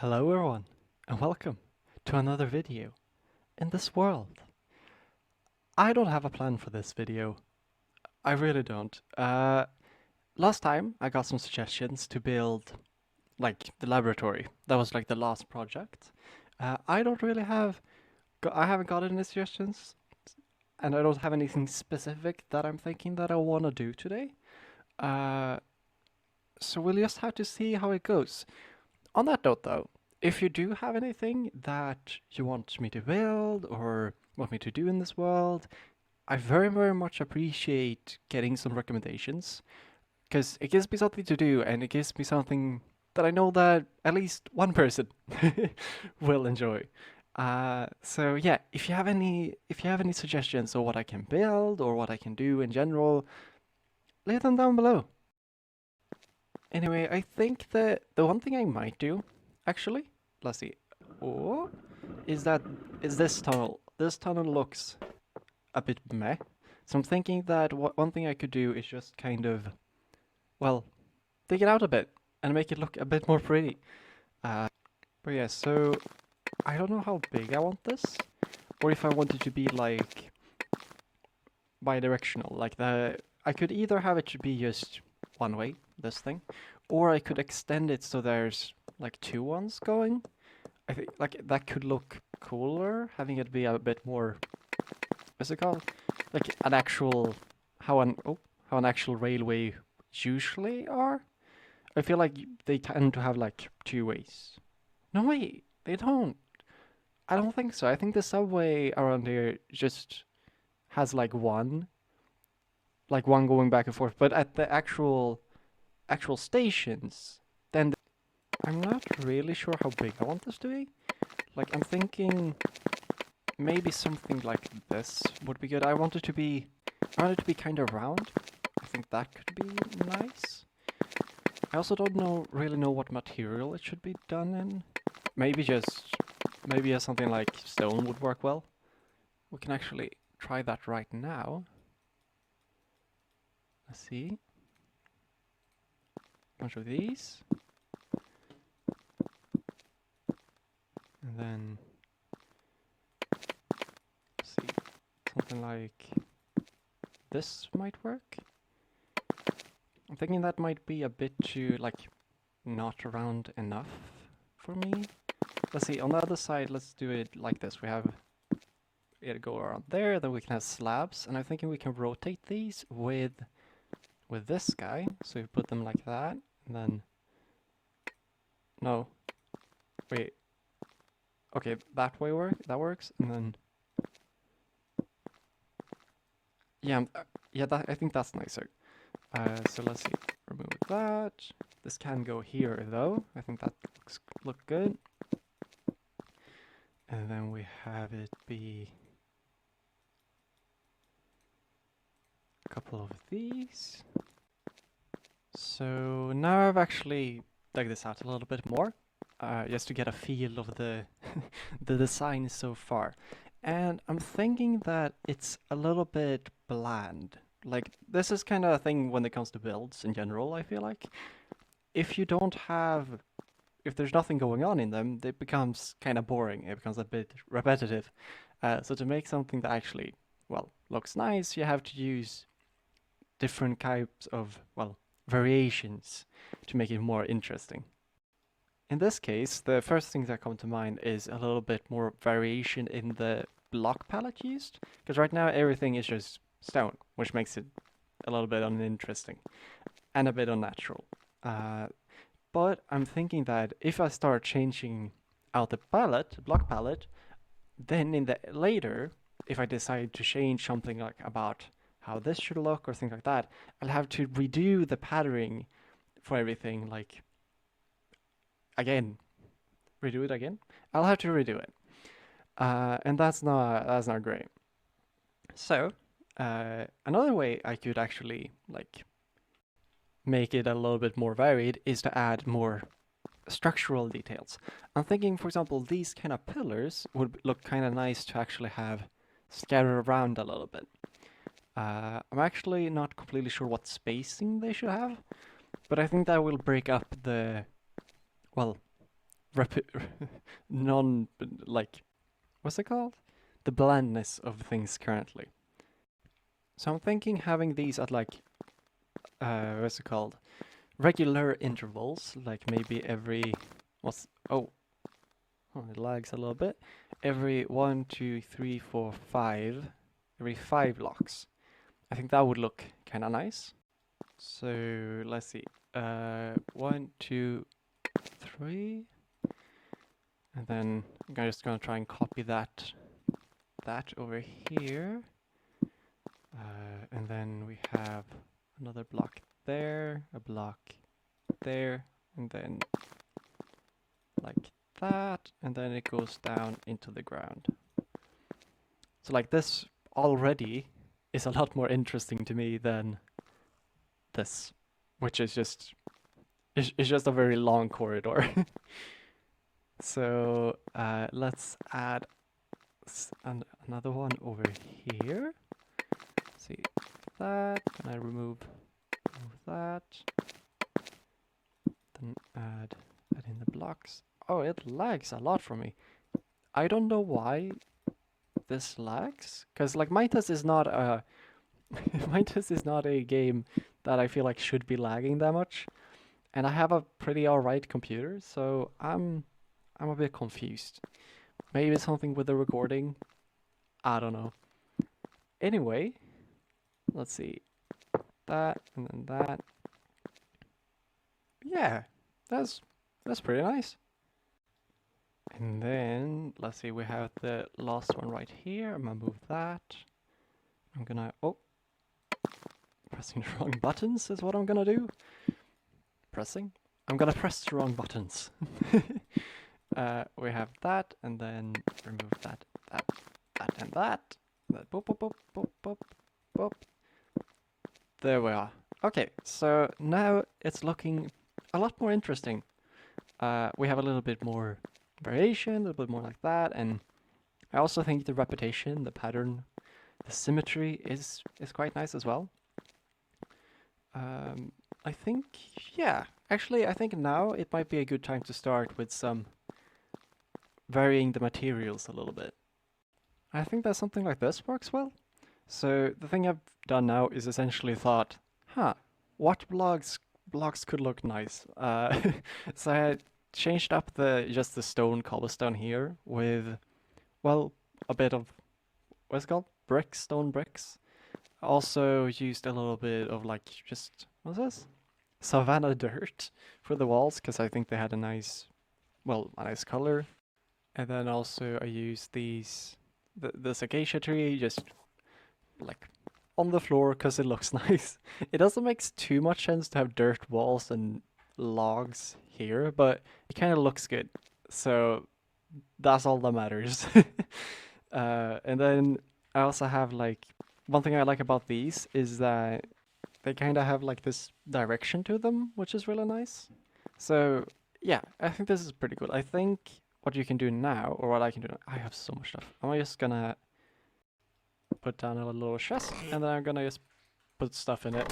Hello everyone, and welcome to another video in this world. I don't have a plan for this video. I really don't. Last time I got some suggestions to build like the laboratory. That was like the last project. I don't really have, I haven't got any suggestions, and I don't have anything specific that I'm thinking that I want to do today. Uh, so we'll just have to see how it goes. On that note, though, if you do have anything that you want me to build or want me to do in this world, I very, very much appreciate getting some recommendations because it gives me something to do and it gives me something that I know that at least one person will enjoy. So yeah, if you have any suggestions of what I can build or what I can do in general, leave them down below. Anyway, I think that the one thing I might do, actually, let's see, oh, is this tunnel. This tunnel looks a bit meh. So I'm thinking that one thing I could do is just kind of, well, dig it out a bit and make it look a bit more pretty. But yeah, so I don't know how big I want this, or if I want it to be like bi-directional, like I could either have it to be just one way, this thing, or I could extend it so there's like two ones going. I think like that could look cooler, having it be a bit more, what's it called? Like an actual, how an actual railway usually are. I feel like they tend to have like two ways. No, wait, they don't. I don't think so. I think the subway around here just has like one going back and forth. But at the actual stations, then I'm not really sure how big I want this to be. Like I'm thinking maybe something like this would be good. I want it to be kind of round. I think that could be nice. I also don't really know what material it should be done in. Maybe something like stone would work well. We can actually try that right now. Let's see. Bunch of these. And then let's see. Something like this might work. I'm thinking that might be a bit too like not round enough for me. Let's see, on the other side, let's do it like this. We have it go around there, then we can have slabs, and I'm thinking we can rotate these with this guy. So we put them like that, and then no, wait, okay, that works, and then yeah, that I think that's nicer. So let's see, remove that. This can go here though. I think that look good. And then we have it be a couple of these. So now I've actually dug this out a little bit more, just to get a feel of the the design so far. And I'm thinking that it's a little bit bland. Like this is kind of a thing when it comes to builds in general, I feel like. If you don't have if there's nothing going on in them, it becomes kind of boring. It becomes a bit repetitive. So to make something that actually, well, looks nice, you have to use different types of, well, variations to make it more interesting. In this case, the first thing that come to mind is a little bit more variation in the block palette used, because right now everything is just stone, which makes it a little bit uninteresting and a bit unnatural. But I'm thinking that if I start changing out the block palette, then in the later, if I decide to change something like about how this should look or things like that, I'll have to redo the patterning for everything, like again, redo it again. I'll have to redo it, and that's not great. So another way I could actually like make it a little bit more varied is to add more structural details. I'm thinking, for example, these kind of pillars would look kind of nice to actually have scattered around a little bit. I'm actually not completely sure what spacing they should have, but I think that will break up the, well, repi non like what's it called? The blandness of things currently. So I'm thinking having these at like what's it called? Regular intervals, like maybe every what's oh, it lags a little bit. Every 1, 2, 3, 4, 5. Every 5 blocks. I think that would look kind of nice. So let's see. 1, 2, 3. And then I'm just gonna try and copy that over here. And then we have another block there, a block there, and then like that, and then it goes down into the ground. So like this already is a lot more interesting to me than this, which is just it's just a very long corridor. So let's add another one over here. See that, and I remove that. Then add in the blocks. Oh, it lags a lot for me. I don't know why this lags, because like Midas is not a Midas is not a game that I feel like should be lagging that much, and I have a pretty alright computer, so I'm a bit confused. Maybe something with the recording. I don't know. Anyway, let's see. That and then that. Yeah, that's pretty nice. And then let's see, we have the last one right here. I'm gonna move that. I'm gonna pressing the wrong buttons is what I'm gonna do. I'm gonna press the wrong buttons. We have that, and then remove that, and that. Boop, boop, boop, boop, boop, boop. There we are. Okay, so now it's looking a lot more interesting. We have a little bit more variation, a little bit more like that, and I also think the repetition, the pattern, the symmetry is quite nice as well. I think, yeah, actually I think now it might be a good time to start with some varying the materials a little bit. I think that something like this works well. So the thing I've done now is essentially thought, what blocks could look nice? So I changed up just the stone cobblestone here with, well, a bit of what's it called? Stone bricks. Also used a little bit of like just what's this? Savannah dirt for the walls because I think they had a nice color. And then also I used this acacia tree just like on the floor because it looks nice. It doesn't make too much sense to have dirt walls and logs here, but it kind of looks good. So that's all that matters. And then I also have like, one thing I like about these is that they kind of have like this direction to them, which is really nice. So yeah, I think this is pretty cool. I think what you can do now, or what I can do now, I have so much stuff. I'm just gonna put down a little chest, and then I'm gonna just put stuff in it.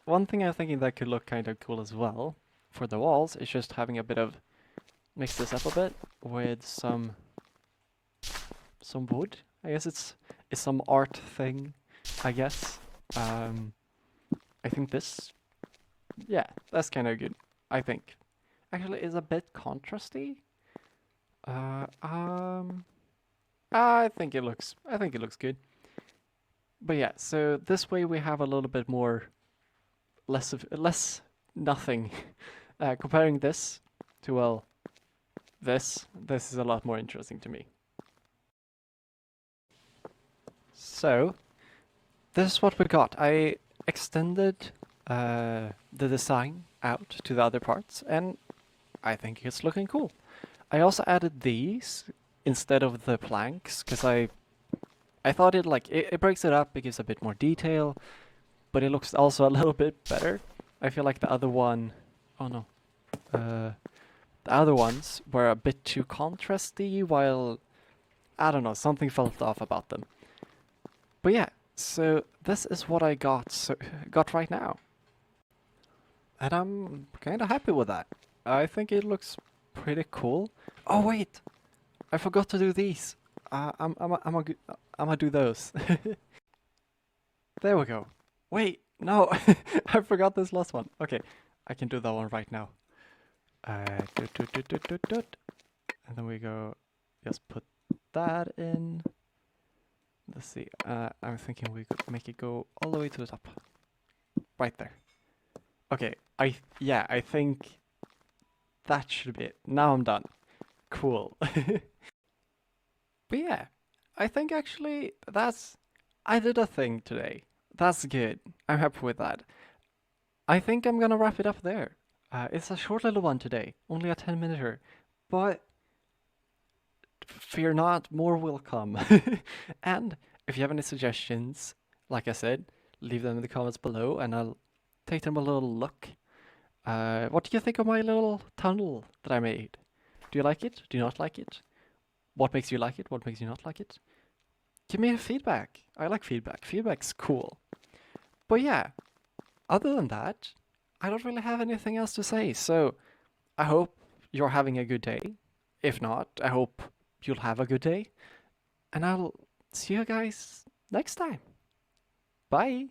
One thing I'm thinking that could look kind of cool as well for the walls is just having a bit of, mix this up a bit with some wood. I guess it's some art thing, I guess. I think this, yeah, that's kind of good. I think actually is a bit contrasty. I think it looks good. But yeah, so this way we have a little bit more less nothing. Comparing this to, well, this is a lot more interesting to me. So this is what we got. I extended the design out to the other parts, and I think it's looking cool. I also added these instead of the planks because I thought it breaks it up, it gives a bit more detail, but it looks also a little bit better. I feel like the other one, oh no, the other ones were a bit too contrasty, while I don't know, something felt off about them. But yeah, so this is what I got right now, and I'm kind of happy with that. I think it looks pretty cool. Oh wait, I forgot to do these. I'm gonna do those. There we go. Wait, no, I forgot this last one. Okay, I can do that one right now. Doot. And then we go, just put that in. Let's see, I'm thinking we could make it go all the way to the top. Right there. Okay, I think that should be it. Now I'm done. Cool. But yeah, I think actually I did a thing today. That's good. I'm happy with that. I think I'm gonna wrap it up there. It's a short little one today, only a 10-minute, but fear not, more will come. And if you have any suggestions, like I said, leave them in the comments below and I'll take them a little look. What do you think of my little tunnel that I made? Do you like it? Do you not like it? What makes you like it? What makes you not like it? Give me a feedback. I like feedback. Feedback's cool. But yeah, other than that, I don't really have anything else to say. So I hope you're having a good day. If not, I hope you'll have a good day. And I'll see you guys next time. Bye.